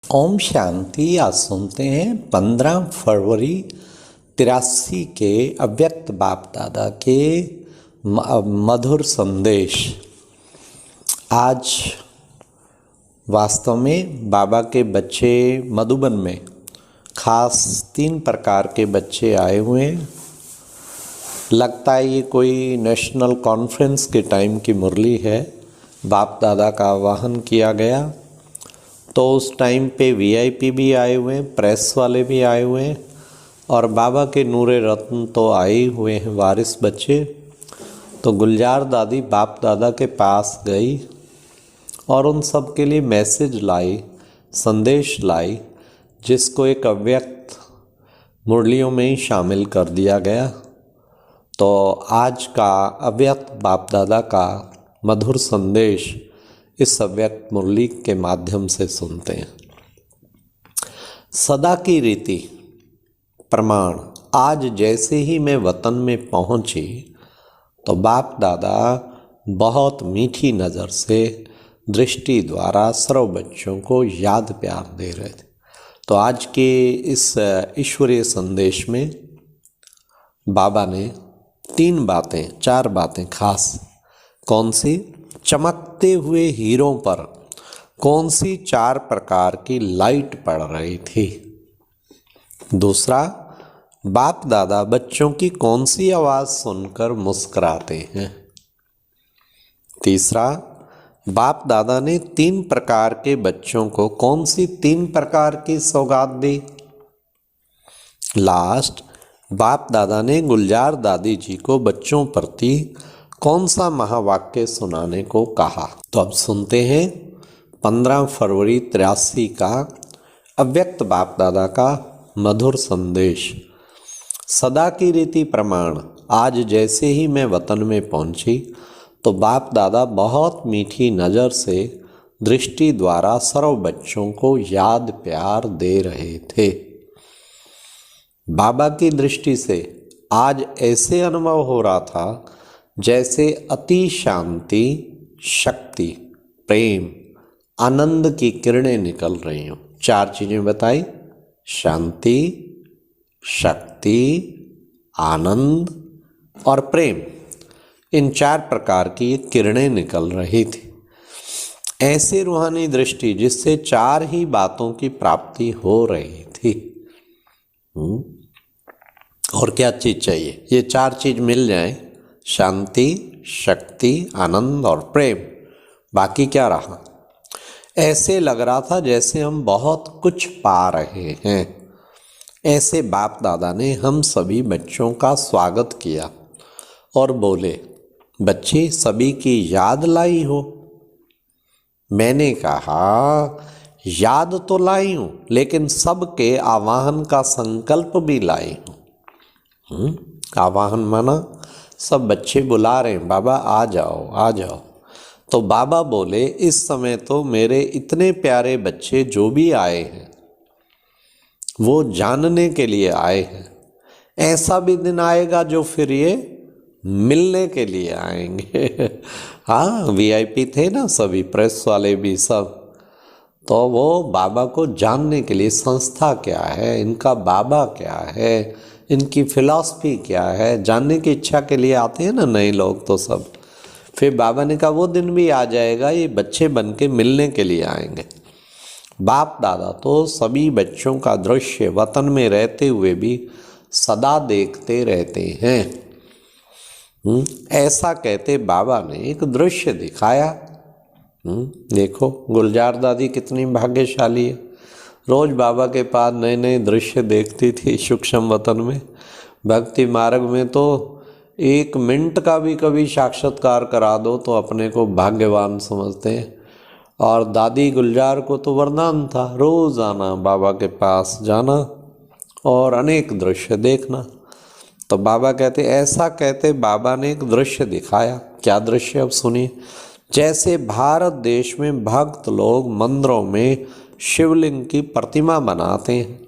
ओम शांति। आज सुनते हैं 15 फरवरी 83 के अव्यक्त बाप दादा के मधुर संदेश। आज वास्तव में बाबा के बच्चे मधुबन में खास 3 प्रकार के बच्चे आए हुए हैं। लगता है ये कोई नेशनल कॉन्फ्रेंस के टाइम की मुरली है। बाप दादा का आवाहन किया गया तो उस टाइम पे वीआईपी भी आए हुए हैं, प्रेस वाले भी आए हुए हैं और बाबा के नूरे रत्न तो आए हुए हैं, वारिस बच्चे। तो गुलजार दादी बाप दादा के पास गई और उन सब के लिए मैसेज लाई, संदेश लाई, जिसको एक अव्यक्त मुरलियों में ही शामिल कर दिया गया। तो आज का अव्यक्त बाप दादा का मधुर संदेश इस अव्यक्त मुरली के माध्यम से सुनते हैं। सदा की रीति प्रमाण। आज जैसे ही मैं वतन में पहुंची तो बाप दादा बहुत मीठी नज़र से दृष्टि द्वारा सर्व बच्चों को याद प्यार दे रहे थे। तो आज के इस ईश्वरीय संदेश में बाबा ने 4 बातें खास। कौन सी? चमकते हुए हीरों पर कौन सी 4 प्रकार की लाइट पड़ रही थी। दूसरा, बाप दादा बच्चों की कौन सी आवाज़ सुनकर मुस्कुराते हैं। तीसरा, बाप दादा ने 3 प्रकार के बच्चों को कौन सी 3 प्रकार की सौगात दी। लास्ट, बाप दादा ने गुलजार दादी जी को बच्चों प्रति कौन सा महावाक्य सुनाने को कहा। तो अब सुनते हैं 15 फरवरी 83 का अव्यक्त बाप दादा का मधुर संदेश। सदा की रीति प्रमाण। आज जैसे ही मैं वतन में पहुंची तो बाप दादा बहुत मीठी नज़र से दृष्टि द्वारा सर्व बच्चों को याद प्यार दे रहे थे। बाबा की दृष्टि से आज ऐसे अनुभव हो रहा था जैसे अति शांति, शक्ति, प्रेम, आनंद की किरणें निकल रही हों। 4 चीज़ें बताई: शांति, शक्ति, आनंद और प्रेम। इन 4 प्रकार की किरणें निकल रही थी। ऐसे रूहानी दृष्टि जिससे 4 ही बातों की प्राप्ति हो रही थी। और क्या चीज़ चाहिए? ये 4 चीज़ मिल जाए, शांति, शक्ति, आनंद और प्रेम, बाकी क्या रहा? ऐसे लग रहा था जैसे हम बहुत कुछ पा रहे हैं। ऐसे बाप दादा ने हम सभी बच्चों का स्वागत किया और बोले, बच्चे सभी की याद लाई हो। मैंने कहा, याद तो लाई हूँ लेकिन सबके आवाहन का संकल्प भी लाई हूँ। आवाहन माना सब बच्चे बुला रहे हैं, बाबा आ जाओ आ जाओ। तो बाबा बोले, इस समय तो मेरे इतने प्यारे बच्चे जो भी आए हैं वो जानने के लिए आए हैं। ऐसा भी दिन आएगा जो फिर ये मिलने के लिए आएंगे। हाँ, वीआईपी थे ना सभी, प्रेस वाले भी सब। तो वो बाबा को जानने के लिए, संस्था क्या है, इनका बाबा क्या है, इनकी फिलॉसफी क्या है, जानने की इच्छा के लिए आते हैं ना नए लोग। तो सब फिर बाबा ने कहा वो दिन भी आ जाएगा, ये बच्चे बन के मिलने के लिए आएंगे। बाप दादा तो सभी बच्चों का दृश्य वतन में रहते हुए भी सदा देखते रहते हैं। ऐसा कहते बाबा ने एक दृश्य दिखाया। देखो गुलजार दादी कितनी भाग्यशाली है। रोज़ बाबा के पास नए नए दृश्य देखती थी सूक्ष्म वतन में। भक्ति मार्ग में तो 1 मिनट का भी कभी साक्षात्कार करा दो तो अपने को भाग्यवान समझते हैं। और दादी गुलजार को तो वरदान था, रोज़ आना, बाबा के पास जाना और अनेक दृश्य देखना। तो बाबा कहते, ऐसा कहते बाबा ने एक दृश्य दिखाया। क्या दृश्य? अब सुनिए। जैसे भारत देश में भक्त लोग मंदिरों में शिवलिंग की प्रतिमा बनाते हैं,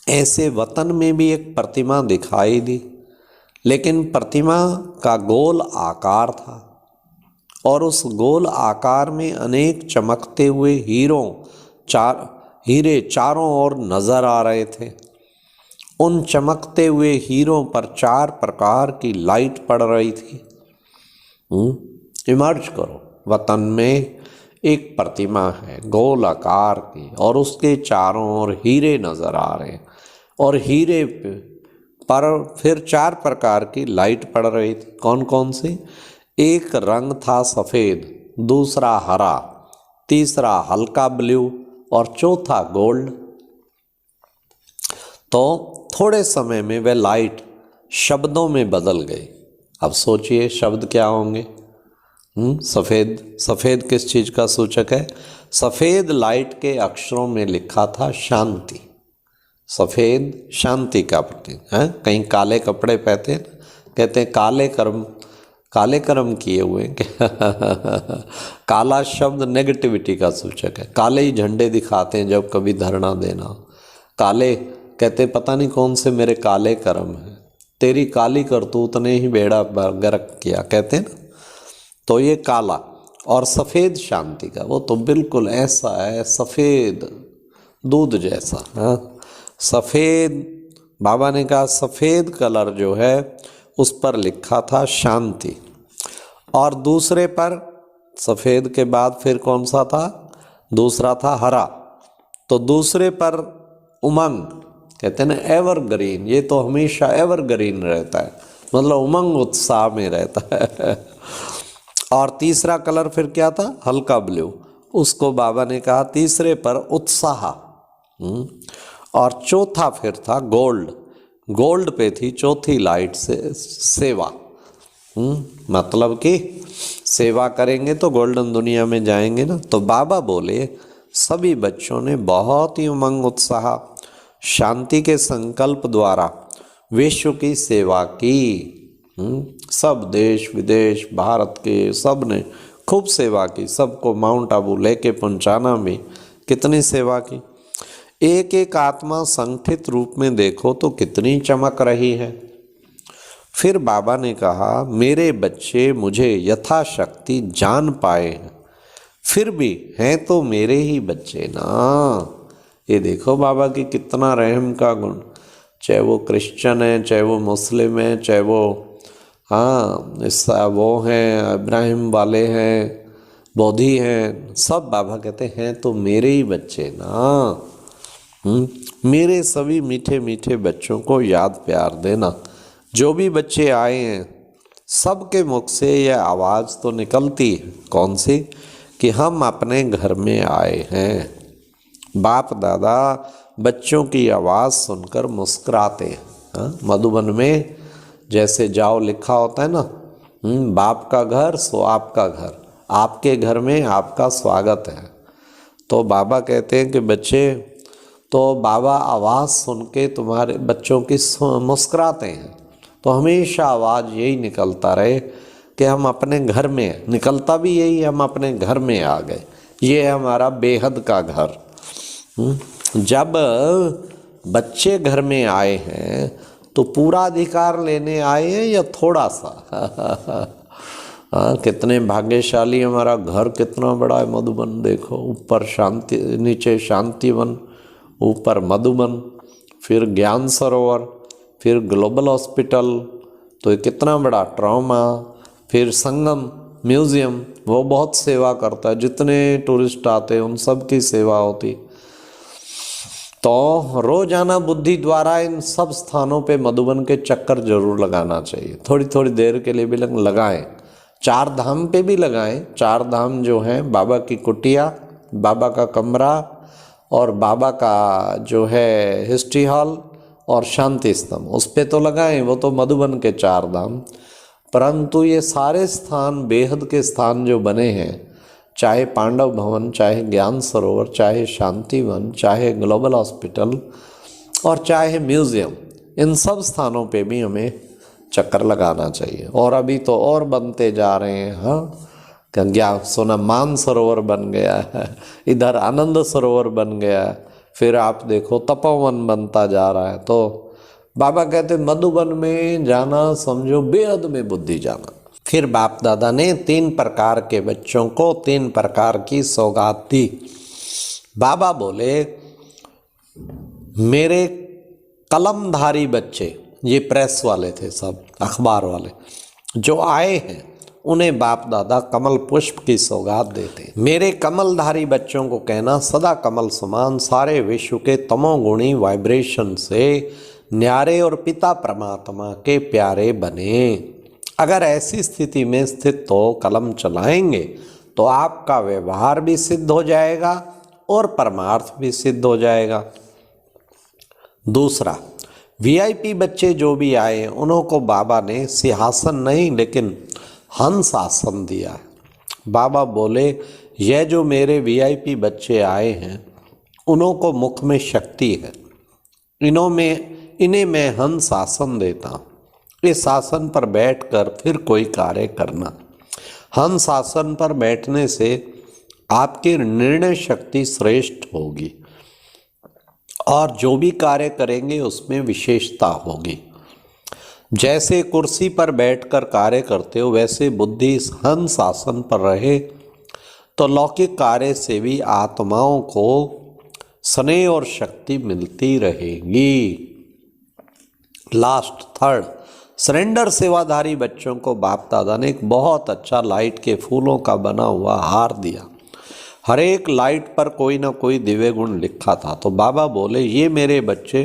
ऐसे वतन में भी एक प्रतिमा दिखाई दी। लेकिन प्रतिमा का गोल आकार था और उस गोल आकार में अनेक चमकते हुए हीरों हीरे चारों ओर नजर आ रहे थे। उन चमकते हुए हीरों पर 4 प्रकार की लाइट पड़ रही थी। इमर्ज करो, वतन में एक प्रतिमा है गोल आकार की और उसके चारों ओर हीरे नजर आ रहे हैं और हीरे पर फिर 4 प्रकार की लाइट पड़ रही थी। कौन कौन सी? एक रंग था सफ़ेद, दूसरा हरा, तीसरा हल्का ब्लू और चौथा गोल्ड। तो थोड़े समय में वह लाइट शब्दों में बदल गई। अब सोचिए शब्द क्या होंगे? सफ़ेद, सफ़ेद किस चीज़ का सूचक है? सफ़ेद लाइट के अक्षरों में लिखा था शांति। सफ़ेद शांति का प्रतीक है। कहीं काले कपड़े पहनते हैं, कहते हैं काले कर्म किए हुए काला शब्द नेगेटिविटी का सूचक है। काले ही झंडे दिखाते हैं जब कभी धरना देना। काले कहते पता नहीं कौन से मेरे काले कर्म हैं, तेरी काली करतूत ने ही बेड़ा गर्क किया, कहते हैं ना। तो ये काला और सफ़ेद शांति का, वो तो बिल्कुल ऐसा है सफ़ेद दूध जैसा। हाँ, सफ़ेद, बाबा ने कहा सफ़ेद कलर जो है उस पर लिखा था शांति। और दूसरे पर सफ़ेद के बाद फिर कौन सा था? दूसरा था हरा। तो दूसरे पर उमंग, कहते हैं ना एवरग्रीन, ये तो हमेशा एवरग्रीन रहता है, मतलब उमंग उत्साह में रहता है। और तीसरा कलर फिर क्या था? हल्का ब्लू। उसको बाबा ने कहा तीसरे पर उत्साह। और चौथा फिर था गोल्ड। गोल्ड पे थी चौथी लाइट से सेवा। मतलब कि सेवा करेंगे तो गोल्डन दुनिया में जाएंगे ना। तो बाबा बोले सभी बच्चों ने बहुत ही उमंग उत्साह शांति के संकल्प द्वारा विश्व की सेवा की। सब देश विदेश भारत के सब ने खूब सेवा की। सबको माउंट आबू लेके पहुंचाना भी, कितनी सेवा की। एक एक आत्मा संगठित रूप में देखो तो कितनी चमक रही है। फिर बाबा ने कहा मेरे बच्चे मुझे यथाशक्ति जान पाए हैं, फिर भी हैं तो मेरे ही बच्चे ना। ये देखो बाबा की कितना रहम का गुण। चाहे वो क्रिश्चियन है, चाहे वो मुस्लिम है, चाहे वो वो हैं इब्राहिम वाले हैं, बौद्धि हैं, सब बाबा कहते हैं तो मेरे ही बच्चे ना। मेरे सभी मीठे मीठे बच्चों को याद प्यार देना। जो भी बच्चे आए हैं सबके मुख से यह आवाज़ तो निकलती है, कौन सी? कि हम अपने घर में आए हैं। बाप दादा बच्चों की आवाज़ सुनकर मुस्कुराते हैं। मधुबन में जैसे जाओ लिखा होता है ना, बाप का घर सो आपका घर, आपके घर में आपका स्वागत है। तो बाबा कहते हैं कि बच्चे, तो बाबा आवाज़ सुन के तुम्हारे बच्चों की मुस्कुराते हैं। तो हमेशा आवाज़ यही निकलता रहे कि हम अपने घर में, निकलता भी यही, हम अपने घर में आ गए, ये है हमारा बेहद का घर। जब बच्चे घर में आए हैं तो पूरा अधिकार लेने आए हैं या थोड़ा सा? कितने भाग्यशाली, हमारा घर कितना बड़ा है मधुबन। देखो ऊपर शांति, नीचे शांतिवन, ऊपर मधुबन, फिर ज्ञान सरोवर, फिर ग्लोबल हॉस्पिटल, तो ये कितना बड़ा ट्रॉमा, फिर संगम म्यूज़ियम, वो बहुत सेवा करता है। जितने टूरिस्ट आते हैं उन सब की सेवा होती। तो रोजाना बुद्धि द्वारा इन सब स्थानों पे मधुबन के चक्कर जरूर लगाना चाहिए। थोड़ी थोड़ी देर के लिए भी लगाएं। 4 धाम पे भी लगाएं। 4 धाम जो हैं, बाबा की कुटिया, बाबा का कमरा और बाबा का जो है हिस्ट्री हॉल और शांति स्तंभ, उस पे तो लगाएं, वो तो मधुबन के 4 धाम। परंतु ये सारे स्थान बेहद के स्थान जो बने हैं, चाहे पांडव भवन, चाहे ज्ञान सरोवर, चाहे शांतिवन, चाहे ग्लोबल हॉस्पिटल और चाहे म्यूज़ियम, इन सब स्थानों पे भी हमें चक्कर लगाना चाहिए। और अभी तो और बनते जा रहे हैं। हाँ, सोना मान सरोवर बन गया है, इधर आनंद सरोवर बन गया है, फिर आप देखो तपोवन बनता जा रहा है। तो बाबा कहते मधुबन में जाना समझो बेहद में बुद्धि जाना। फिर बाप दादा ने 3 प्रकार के बच्चों को 3 प्रकार की सौगात दी। बाबा बोले मेरे कलमधारी बच्चे, ये प्रेस वाले थे सब, अखबार वाले, जो आए हैं उन्हें बाप दादा कमल पुष्प की सौगात देते हैं। मेरे कमलधारी बच्चों को कहना सदा कमल समान सारे विश्व के तमोगुणी वाइब्रेशन से न्यारे और पिता परमात्मा के प्यारे बने। अगर ऐसी स्थिति में स्थित हो कलम चलाएंगे तो आपका व्यवहार भी सिद्ध हो जाएगा और परमार्थ भी सिद्ध हो जाएगा। दूसरा, वीआईपी बच्चे जो भी आए उन्हों को बाबा ने सिंहासन नहीं लेकिन हंस आसन दिया है। बाबा बोले यह जो मेरे वीआईपी बच्चे आए हैं उन्हों को मुख में शक्ति है, इन्हें मैं हंस आसन देता हूँ। इस आसन पर बैठकर फिर कोई कार्य करना। हंस आसन पर बैठने से आपकी निर्णय शक्ति श्रेष्ठ होगी और जो भी कार्य करेंगे उसमें विशेषता होगी। जैसे कुर्सी पर बैठकर कार्य करते हो वैसे बुद्धि इस हंस आसन पर रहे तो लौकिक कार्य से भी आत्माओं को स्नेह और शक्ति मिलती रहेगी। लास्ट, थर्ड, सरेंडर सेवाधारी बच्चों को बाप दादा ने एक बहुत अच्छा लाइट के फूलों का बना हुआ हार दिया। हर एक लाइट पर कोई ना कोई दिव्य गुण लिखा था। तो बाबा बोले ये मेरे बच्चे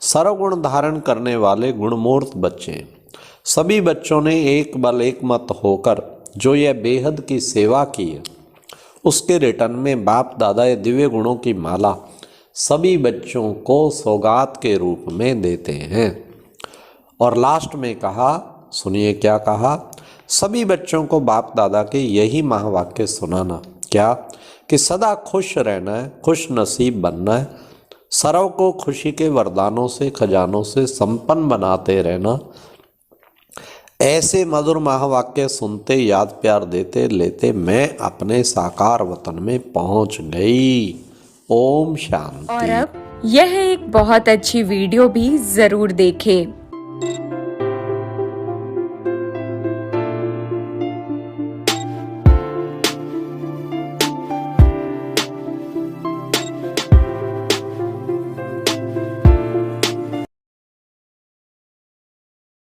सर्वगुण धारण करने वाले गुणमूर्त बच्चे हैं। सभी बच्चों ने एक बल एक मत होकर जो यह बेहद की सेवा की है उसके रिटर्न में बाप दादा ये दिव्य गुणों की माला सभी बच्चों को सौगात के रूप में देते हैं। और लास्ट में कहा, सुनिए क्या कहा, सभी बच्चों को बाप दादा के यही महावाक्य सुनाना, क्या कि सदा खुश रहना है, खुश नसीब बनना है, सर्व को खुशी के वरदानों से खजानों से संपन्न बनाते रहना। ऐसे मधुर महावाक्य सुनते याद प्यार देते लेते मैं अपने साकार वतन में पहुंच गई। ओम शांति। और अब यह एक बहुत अच्छी वीडियो भी जरूर देखें।